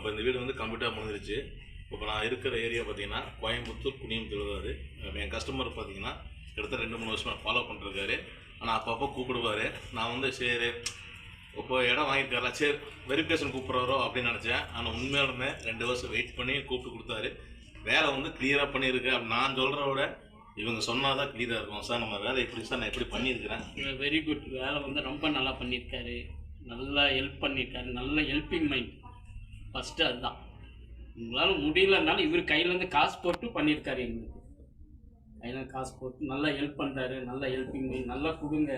இப்போ இந்த வீடு வந்து கம்ப்ளீட்டாக முடிஞ்சிருச்சு. இப்போ நான் இருக்கிற ஏரியா பார்த்தீங்கன்னா கோயம்புத்தூர் குனியம்புத்தூர் தான். அது என் கஸ்டமர் பார்த்தீங்கன்னா கிட்டத்தட்ட 2-3 வருஷமாக ஃபாலோ பண்ணிருக்காரு. ஆனால் அப்பப்போ கூப்பிடுவார். நான் வந்து சரி இப்போ இடம் வாங்கியிருக்காரா சரி வெரிஃபிகேஷன் கூப்பிட்றாரோ அப்படின்னு நினச்சேன். ஆனால் உண்மையாக இருந்தேன் 2 வருஷம் வெயிட் பண்ணி கூப்பிட்டு கொடுத்தாரு. வேலை வந்து கிளியராக பண்ணியிருக்கு. அப்படி நான் சொல்கிறத விட இவங்க சொன்னால் தான் கிளியராக இருக்கும். சார் நம்ம வேலை எப்படி சார் நான் எப்படி பண்ணியிருக்கிறேன். Very good. வேலை வந்து ரொம்ப நல்லா பண்ணியிருக்காரு. நல்லா ஹெல்ப் பண்ணியிருக்காரு. நல்ல ஹெல்ப்பிங் மைண்ட் ஃபஸ்ட்டு. அதுதான் உங்களால் முடியலனாலும் இவர் கையிலேருந்து காசு போட்டு பண்ணியிருக்காரு. எங்களுக்கு கையில் காசு போட்டு நல்லா ஹெல்ப் பண்ணுறாரு. நல்ல ஹெல்ப்பிங் மைண்ட். நல்லா கொடுங்க,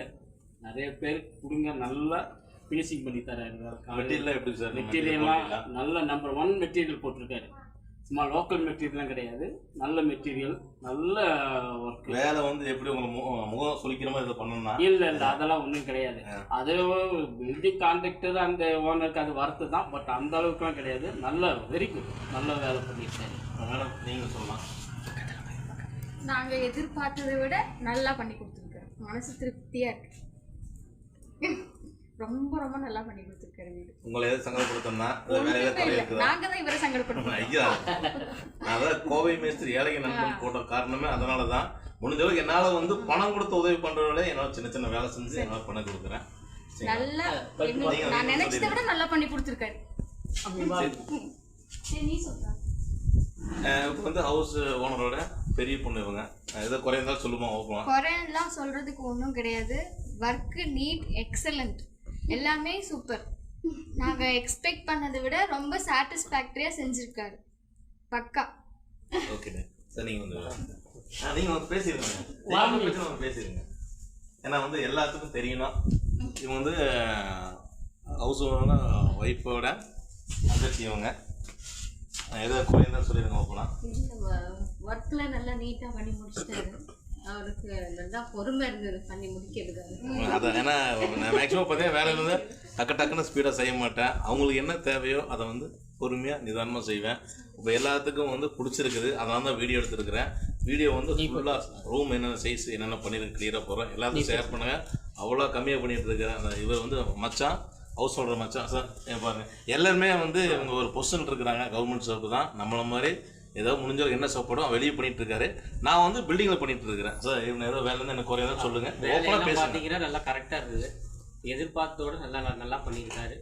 நிறைய பேர் கொடுங்க. நல்லா ஃபினிஷிங் பண்ணி தராரு. மெட்டீரியல் எப்படி சார்? மெட்டீரியல்லாம் நல்ல நம்பர் 1 மெட்டீரியல் போட்டிருக்காரு. சும்மா லோக்கல் மெட்டீரியல்லாம் கிடையாது. நல்ல மெட்டீரியல், நல்ல ஒர்க். வேலை வந்து எப்படி உங்களுக்கு முகம் சொல்லிக்கிற மாதிரி இதை பண்ணணும்னா இல்லை அதெல்லாம் ஒன்றும் கிடையாது. அது பில்டிங் கான்ட்ராக்டர் அந்த ஓனருக்கு அது வரத்து தான். பட் அந்த அளவுக்குலாம் கிடையாது. நல்ல வெரி குட். நல்ல வேலை பண்ணியிருக்காரு. மேடம் நீங்கள் சொல்லலாம். நாங்கள் எதிர்பார்த்ததை விட நல்லா பண்ணி கொடுத்துருக்காரு. மனசு திருப்தியாக இருக்கு. ரொம்ப ரொம்ப நல்லா பண்ணி கொடுத்துருக்காரு வீடு. உங்களை எதாவது சங்கடப்படுத்தோம்னா நாங்கள் தான் இவரை சங்கடப்படுத்தோம். ஐயா அதான் கோவை மேஸ்திரி ஏழைங்க நண்பன் போட்ட காரணமே அதனால தான். முடிஞ்ச அளவுக்கு என்னால் வந்து பணம் கொடுத்து உதவி பண்ணுறவங்கள என்னால் சின்ன சின்ன வேலை செஞ்சு என்னால் பண்ண கொடுக்குறேன். நல்லா நான் நினைச்சதை விட நல்லா பண்ணி கொடுத்துருக்காரு. இப்போ வந்து ஹவுஸ் ஓனரோட பெரிய பொண்ணு இவங்க ஏதோ குறைந்தாலும் சொல்லுமா ஓப்பலாம். குறையெல்லாம் சொல்றதுக்கு ஒன்றும் கிடையாது. ஒர்க்கு நீட், எக்ஸலண்ட், எல்லாமே சூப்பர். நாங்கள் எக்ஸ்பெக்ட் பண்ணதை விட ரொம்ப சாட்டிஸ்ஃபேக்டரியாக செஞ்சுருக்காரு. பக்கா. ஓகேண்ணே சார். நீங்கள் வந்து பேசிடுங்க. பேசிடுங்க. ஏன்னா வந்து எல்லாத்துக்கும் தெரியணும். இவங்க வந்து ஹவுஸ் ஓனர் ஒய்ஃபோட தங்கச்சி. இவங்க ஏதோ குறைந்தாலும் சொல்லிடுங்க ஓப்பலாம். ஒர்க்கில் நல்லா நீட்டாக பண்ணி முடிச்சிட்டாரு. அவருக்கு நல்லா பொறுமை இருந்தது பண்ணி முடிக்கிறதுக்காக. அதான் ஏன்னா நான் மேக்ஸிமம் பார்த்தீங்கன்னா வேலையில் வந்து டக்குன்னு ஸ்பீடாக செய்ய மாட்டேன். அவங்களுக்கு என்ன தேவையோ அதை வந்து பொறுமையாக நிதானமாக செய்வேன். இப்போ எல்லாத்துக்கும் வந்து பிடிச்சிருக்குது. அதனால தான் வீடியோ எடுத்துருக்கிறேன். வீடியோ வந்து ஃபுல்லாக ரூம் என்னென்ன சைஸ் என்னென்ன பண்ணியிருக்கு கிளியராக போகிறேன். எல்லாத்தையும் ஷேர் பண்ணுங்கள். அவ்வளோ கம்மியாக பண்ணிகிட்டு இருக்கிறேன். அந்த இவர் வந்து மச்சான், ஹவுஸ் ஓனர் மச்சான் சார். பாருங்கள் எல்லாருமே வந்து இவங்க ஒரு பொசிஷன் இருக்கிறாங்க. கவர்மெண்ட் ஜாப் தான். நம்மள மாதிரி ஏதோ முடிஞ்ச என்ன சாப்பாடும் வெளியே பண்ணிட்டு இருக்காரு. நான் வந்து பில்டிங்கில் பண்ணிட்டு இருக்கிறேன் சார். இவங்க ஏதோ வேலை இருந்து எனக்கு குறையதான் சொல்லுங்கள். பார்த்தீங்கன்னா நல்லா கரெக்டாக இருக்குது. எதிர்பார்த்தோடு நல்லா பண்ணியிருக்காரு.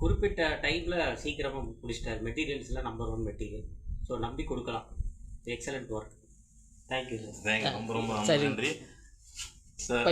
குறிப்பிட்ட டைமில் சீக்கிரமாக முடிச்சிட்டாரு. மெட்டீரியல்ஸ்லாம் நம்பர் 1 மெட்டீரியல். ஸோ நம்பி கொடுக்கலாம். Excellent work. Thank you sir. Thank you. ரொம்ப ரொம்ப நன்றி சார்.